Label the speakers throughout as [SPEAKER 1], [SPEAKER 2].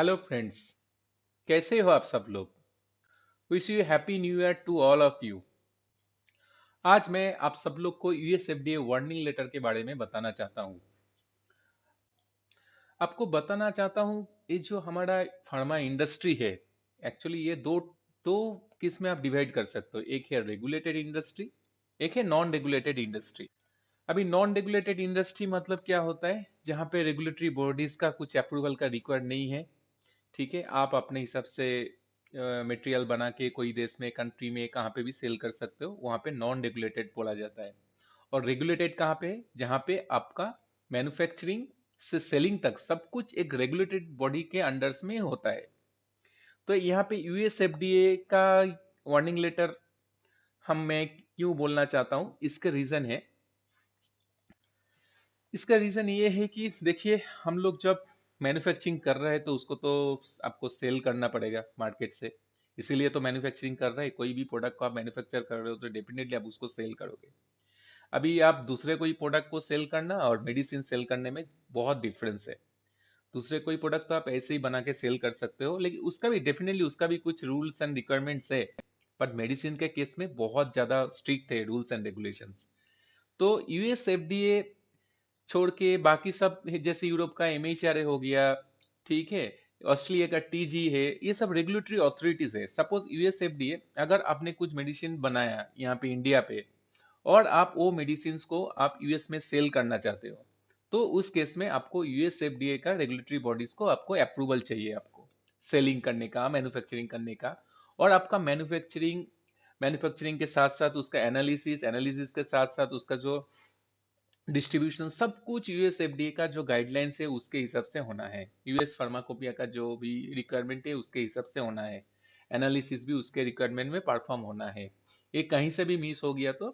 [SPEAKER 1] Hello friends. कैसे हो आप सब लोग। Wish you happy new year to all of you. आज मैं आप सब लोग को यूएसएफडीए वार्निंग लेटर के बारे में बताना चाहता हूँ। आपको बताना चाहता हूँ, ये जो हमारा फार्मा इंडस्ट्री है, एक्चुअली ये दो दो किस में आप डिवाइड कर सकते हो। एक है रेगुलेटेड इंडस्ट्री, एक है नॉन रेगुलेटेड इंडस्ट्री। अभी नॉन रेगुलेटेड इंडस्ट्री मतलब क्या होता है, जहाँ पे रेगुलेटरी बॉडीज का कुछ अप्रूवल का रिक्वायर्ड नहीं है। ठीक है, आप अपने हिसाब से मटेरियल बना के कोई देश में, कंट्री में, कहाँ पे भी सेल कर सकते हो, वहाँ पे नॉन रेगुलेटेड बोला जाता है। और रेगुलेटेड कहाँ पे है, जहाँ पे आपका मैन्युफैक्चरिंग से सेलिंग तक सब कुछ एक रेगुलेटेड बॉडी के अंडर्स में होता है। तो यहाँ पे यूएसएफडीए का वार्निंग लेटर हम मैं क्यों बोलना चाहता हूँ, इसका रीजन है। इसका रीजन ये है कि देखिए, हम लोग जब मैन्युफैक्चरिंग कर रहे हैं तो उसको तो आपको सेल करना पड़ेगा मार्केट से। इसीलिए तो मैन्युफैक्चरिंग कर रहे हैं। कोई भी प्रोडक्ट को आप मैन्युफैक्चर कर रहे हो तो डेफिनेटली आप उसको सेल करोगे। अभी आप दूसरे कोई प्रोडक्ट को सेल करना और मेडिसिन सेल करने में बहुत डिफरेंस है। दूसरे कोई प्रोडक्ट तो आप ऐसे ही बना के सेल कर सकते हो, लेकिन उसका भी डेफिनेटली उसका भी कुछ रूल्स एंड रिक्वायरमेंट्स है। बट मेडिसिन के केस में बहुत ज्यादा स्ट्रिक्ट है रूल्स एंड रेगुलेशंस। तो यूएस एफडीए छोड़ के बाकी सब जैसे यूरोप का एमएचआरए हो गया, ठीक है, ऑस्ट्रेलिया का टीजी है, ये सब रेगुलेटरी अथॉरिटीज है। सपोज यूएसएफडीए अगर आपने कुछ मेडिसिन बनाया यहाँ पे इंडिया पे, और आप वो मेडिसिन को आप यूएस में सेल करना चाहते हो, तो उस केस में आपको यूएसएफडीए का रेगुलेटरी बॉडीज को आपको अप्रूवल चाहिए, आपको सेलिंग करने का, मैन्युफैक्चरिंग करने का। और आपका मैन्युफैक्चरिंग मैन्युफैक्चरिंग के साथ साथ उसका एनालिसिस एनालिसिस के साथ साथ उसका जो डिस्ट्रीब्यूशन, सब कुछ यूएसएफडीए का जो गाइडलाइंस है उसके हिसाब से होना है। यूएस फार्माकोपिया का जो भी रिक्वायरमेंट है उसके हिसाब से होना है। एनालिसिस भी उसके रिक्वायरमेंट में परफॉर्म होना है। ये कहीं से भी मिस हो गया तो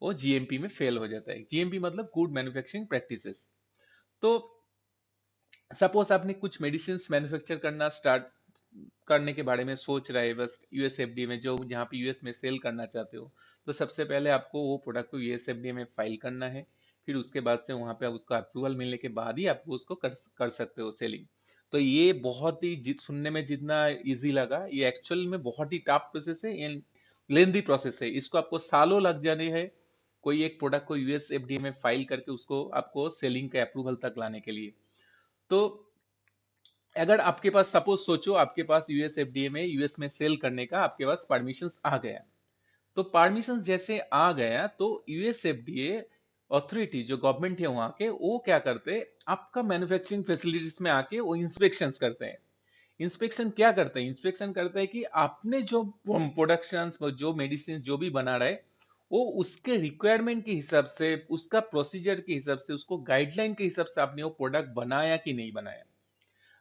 [SPEAKER 1] वो जीएमपी में फेल हो जाता है। जीएमपी मतलब गुड मैन्युफैक्चरिंग प्रैक्टिसेस। तो सपोज आपने कुछ मेडिसिन मैन्युफैक्चर करना स्टार्ट करने के बारे में सोच रहे हैं, बस यूएसएफडीए में, जो जहाँ पे यूएस में सेल करना चाहते हो, तो सबसे पहले आपको वो प्रोडक्ट को यूएसएफडीए में फाइल करना है। फिर उसके बाद से वहाँ पे आप उसका अप्रूवल मिलने के बाद ही आप उसको कर सकते हो सेलिंग। तो ये बहुत ही सुनने में जितना इजी लगा, ये एक्चुअल में बहुत ही टफ प्रोसेस है, ये लेंदी प्रोसेस है। इसको आपको सालों लग जाने हैं कोई एक प्रोडक्ट को यूएसएफडीए में फाइल करके उसको आपको सेलिंग के अप्रूवल तक लाने के लिए। तो अगर आपके पास, सपोज सोचो, आपके पास यूएसएफडीए में यूएस में सेल करने का आपके पास परमिशंस आ गया। तो परमिशंस जैसे आ गया तो यूएसएफडीए अथॉरिटी, जो गवर्नमेंट है वहां के, वो क्या करते हैं, आपका मैन्युफैक्चरिंग फैसिलिटीज में आके वो इंस्पेक्शंस करते हैं। इंस्पेक्शन क्या करते हैं, इंस्पेक्शन करते हैं कि आपने जो प्रोडक्शन, जो मेडिसिन जो भी बना रहे, वो उसके रिक्वायरमेंट के हिसाब से, उसका प्रोसीजर के हिसाब से, उसको गाइडलाइन के हिसाब से आपने वो प्रोडक्ट बनाया कि नहीं बनाया।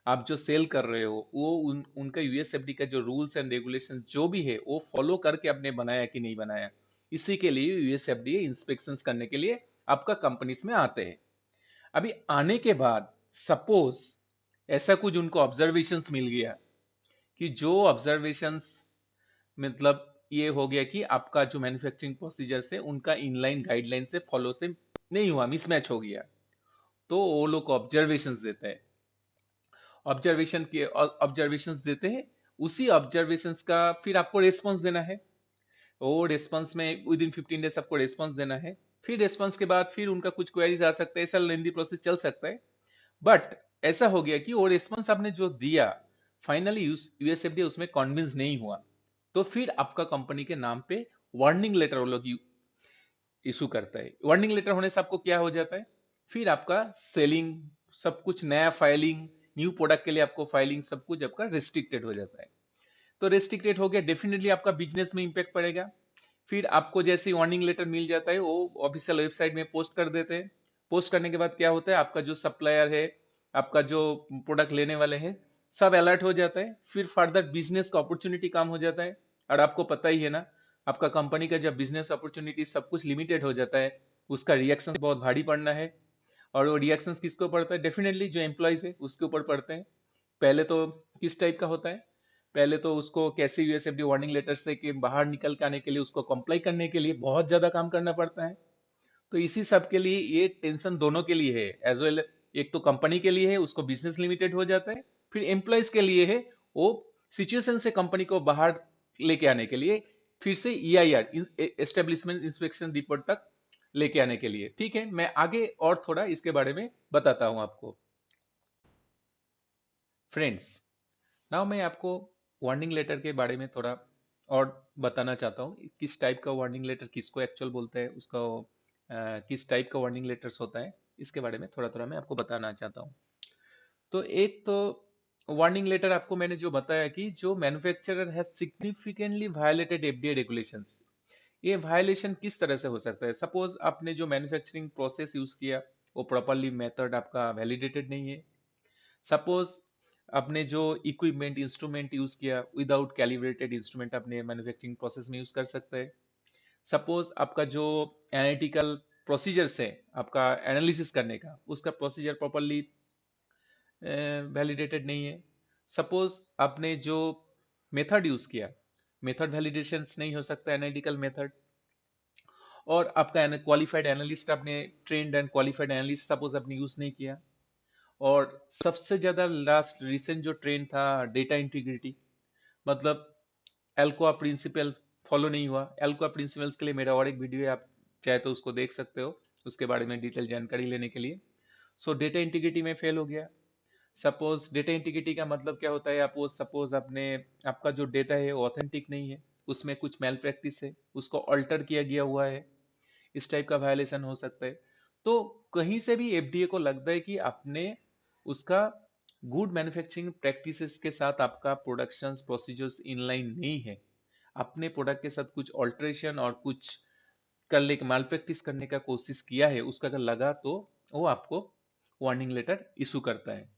[SPEAKER 1] आप जो सेल कर रहे हो वो उनका यूएसएफडी का जो रूल्स एंड रेगुलेशन जो भी है वो फॉलो करके आपने बनाया कि नहीं बनाया। इसी के लिए यूएसएफडी इंस्पेक्शंस करने के लिए आपका कंपनीज में आते हैं। अभी आने के बाद सपोज ऐसा कुछ उनको ऑब्जर्वेशंस मिल गया कि जो ऑब्जर्वेशंस, मतलब ये हो गया कि आपका जो मैन्युफैक्चरिंग प्रोसीजर से उनका इनलाइन गाइडलाइन से फॉलो से नहीं हुआ, मिसमैच हो गया, तो वो लोग ऑब्जर्वेशंस देते हैं। ऑब्जर्वेशंस देते हैं, उसी ऑब्जर्वेशंस का फिर आपको रेस्पॉन्स देना है। वो रेस्पॉन्स में विद इन 15 डेज आपको रेस्पॉन्स देना है। फिर रेस्पॉन्स के बाद फिर उनका कुछ क्वेरीज आ सकता है, ऐसा लेंदी प्रोसेस चल सकता है। बट ऐसा हो गया कि वो रेस्पॉन्स आपने जो दिया, फाइनली यूएसएफडी उसमें कन्विंस नहीं हुआ, तो फिर आपका कंपनी के नाम पे वार्निंग लेटर वो लोग इशू करता है। वार्निंग लेटर होने से आपको क्या हो जाता है, फिर आपका सेलिंग, सब कुछ नया फाइलिंग, न्यू प्रोडक्ट के लिए आपको फाइलिंग, सब कुछ आपका रिस्ट्रिक्टेड हो जाता है। तो रिस्ट्रिक्टेड हो गया, डेफिनेटली आपका बिजनेस में इंपैक्ट पड़ेगा। फिर आपको जैसे वार्निंग लेटर मिल जाता है, वो ऑफिशियल वेबसाइट में पोस्ट कर देते हैं। पोस्ट करने के बाद क्या होता है, आपका जो सप्लायर है, आपका जो प्रोडक्ट लेने वाले हैं, सब अलर्ट हो जाता है। फिर फर्दर बिजनेस का अपॉर्चुनिटी कम हो जाता है। और आपको पता ही है ना, आपका कंपनी का जब बिजनेस अपॉर्चुनिटी सब कुछ लिमिटेड हो जाता है, उसका रिएक्शन बहुत भारी पड़ना है। और वो रिएक्शन किसको पड़ता है, डेफिनेटली जो एम्प्लॉयज है उसके ऊपर पड़ते हैं। पहले तो किस टाइप का होता है, पहले तो उसको कैसे यूएसएफडी वार्निंग लेटर से कि बाहर निकल के आने के लिए, उसको कंप्लाई करने के लिए बहुत ज्यादा काम करना पड़ता है। तो इसी सब के लिए ये टेंशन दोनों के लिए है, एज वेल। एक तो कंपनी के लिए है, उसको बिजनेस लिमिटेड हो जाता है। फिर एम्प्लॉयज के लिए है वो सिचुएशन से कंपनी को बाहर लेके आने के लिए, फिर से EIR एस्टेब्लिशमेंट इंस्पेक्शन रिपोर्ट तक लेके आने के लिए। ठीक है, मैं आगे और थोड़ा इसके बारे में बताता हूं आपको। फ्रेंड्स, नाउ मैं आपको वार्निंग लेटर के बारे में थोड़ा और बताना चाहता हूँ, किस टाइप का वार्निंग लेटर किसको एक्चुअल बोलते हैं, उसका किस टाइप का वार्निंग लेटर्स होता है, इसके बारे में थोड़ा थोड़ा मैं आपको बताना चाहता हूँ। तो एक तो वार्निंग लेटर आपको मैंने जो बताया कि जो manufacturer has significantly violated FDA regulations, ये वायलेशन किस तरह से हो सकता है? सपोज आपने जो मैन्युफैक्चरिंग प्रोसेस यूज किया वो प्रॉपरली मेथड आपका वैलिडेटेड नहीं है। सपोज आपने जो इक्विपमेंट इंस्ट्रूमेंट यूज किया विदाउट कैलिब्रेटेड इंस्ट्रूमेंट अपने मैन्युफैक्चरिंग प्रोसेस में यूज कर सकते हैं। सपोज आपका जो एनालिटिकल प्रोसीजर्स है आपका एनालिसिस करने का, उसका प्रोसीजर प्रॉपरली वैलिडेटेड नहीं है। सपोज आपने जो मेथड यूज किया, मेथड वैलिडेशन नहीं हो सकता एनालिटिकल मेथड, और आपका क्वालिफाइड एनालिस्ट आपने trend and qualified analyst suppose आपने यूज नहीं किया। और सबसे ज्यादा लास्ट रिसेंट जो ट्रेंड था डेटा इंटीग्रिटी, मतलब एल्कोआ प्रिंसिपल फॉलो नहीं हुआ। एल्कोआ प्रिंसिपल्स के लिए मेरा और एक वीडियो है, आप चाहे तो उसको देख सकते हो उसके बारे में डिटेल जानकारी लेने के लिए। सो डेटा इंटीग्रिटी में फेल हो गया। सपोज डेटा इंटीग्रिटी का मतलब क्या होता है, आप वो सपोज आपने आपका जो डेटा है वो ऑथेंटिक नहीं है, उसमें कुछ मेल प्रैक्टिस है, उसको अल्टर किया गया हुआ है, इस टाइप का वायलेशन हो सकता है। तो कहीं से भी FDA को लगता है कि आपने उसका गुड मैन्युफैक्चरिंग प्रैक्टिसेस के साथ आपका प्रोडक्शन प्रोसीजर्स इनलाइन नहीं है, अपने प्रोडक्ट के साथ कुछ ऑल्टरेशन और कुछ करने के माल प्रैक्टिस करने का कोशिश किया है, उसका अगर लगा तो वो आपको वार्निंग लेटर इशू करता है।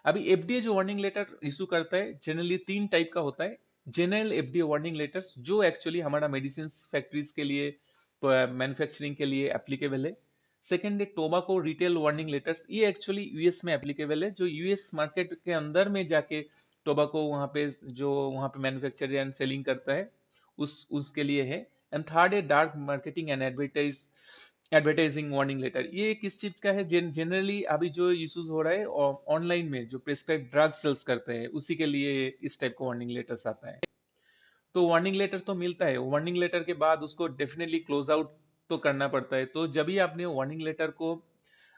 [SPEAKER 1] अभी FDA जो वार्निंग लेटर इशू करता है जनरली 3 टाइप का होता है। जनरल FDA वार्निंग लेटर्स जो एक्चुअली हमारा मेडिसिन फैक्ट्रीज के लिए मैन्युफैक्चरिंग के लिए एप्लीकेबल है। सेकेंड है टोबाको रिटेल वार्निंग लेटर्स, ये एक्चुअली US में एप्लीकेबल है, जो US मार्केट के अंदर में जाके टोबाको वहाँ पे जो वहाँ पे मैन्युफैक्चर एंड सेलिंग करता है उसके लिए है। एंड थर्ड है dark marketing and advertising warning letter, ये किस चीज का है? जनरली अभी जो इश्यूज हो रहा है ऑनलाइन में जो प्रिस्क्राइब ड्रग सेल्स करते हैं उसी के लिए इस टाइप का वार्निंग लेटर्स आता है। तो वार्निंग लेटर तो मिलता है, वार्निंग लेटर के बाद उसको डेफिनेटली क्लोज आउट तो करना पड़ता है। तो जब भी आपने वार्निंग लेटर को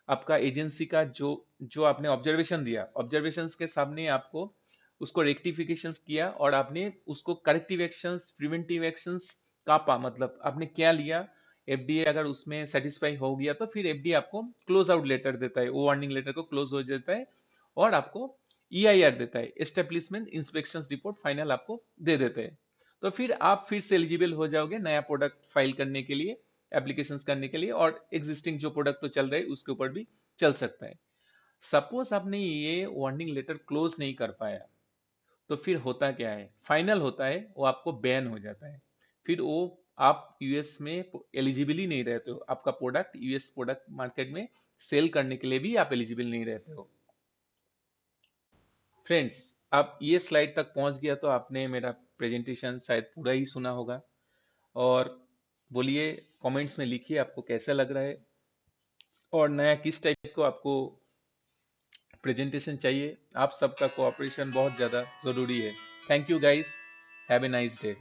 [SPEAKER 1] आपका एजेंसी का जो जो आपने ऑब्जर्वेशन दिया, ऑब्जर्वेशंस के सामने आपको उसको रेक्टिफिकेशंस किया और आपने उसको करेक्टिव एक्शंस प्रिवेंटिव एक्शंस कापा, मतलब आपने क्या लिया, FDA अगर उसमें सेटिस्फाई हो गया तो फिर FDA आपको क्लोज आउट लेटर देता है, वो वार्निंग लेटर को क्लोज हो जाता है और आपको EIR देता है, एस्टेब्लिशमेंट इंस्पेक्शन रिपोर्ट फाइनल आपको दे देते हैं। तो फिर आप फिर से एलिजिबल हो जाओगे नया प्रोडक्ट फाइल करने के लिए, एप्लीकेशंस करने के लिए, और एग्जिस्टिंग जो प्रोडक्ट तो चल रहे हैं उसके ऊपर भी चल सकता है। सपोज आपने ये वार्निंग लेटर क्लोज नहीं कर पाया तो फिर होता क्या है, फाइनल होता है वो आपको बैन हो जाता है, फिर वो आप US में एलिजिबल ही नहीं रहते हो, आपका प्रोडक्ट US प्रोडक्ट मार्केट में सेल करने के लिए भी आप एलिजिबल नहीं रहते हो। फ्रेंड्स, आप ये स्लाइड तक पहुंच गया तो आपने मेरा प्रेजेंटेशन शायद पूरा ही सुना होगा। और बोलिए, कमेंट्स में लिखिए आपको कैसा लग रहा है और नया किस टाइप को आपको प्रेजेंटेशन चाहिए। आप सबका कोऑपरेशन बहुत ज़्यादा ज़रूरी है। Thank you guys, have a nice day.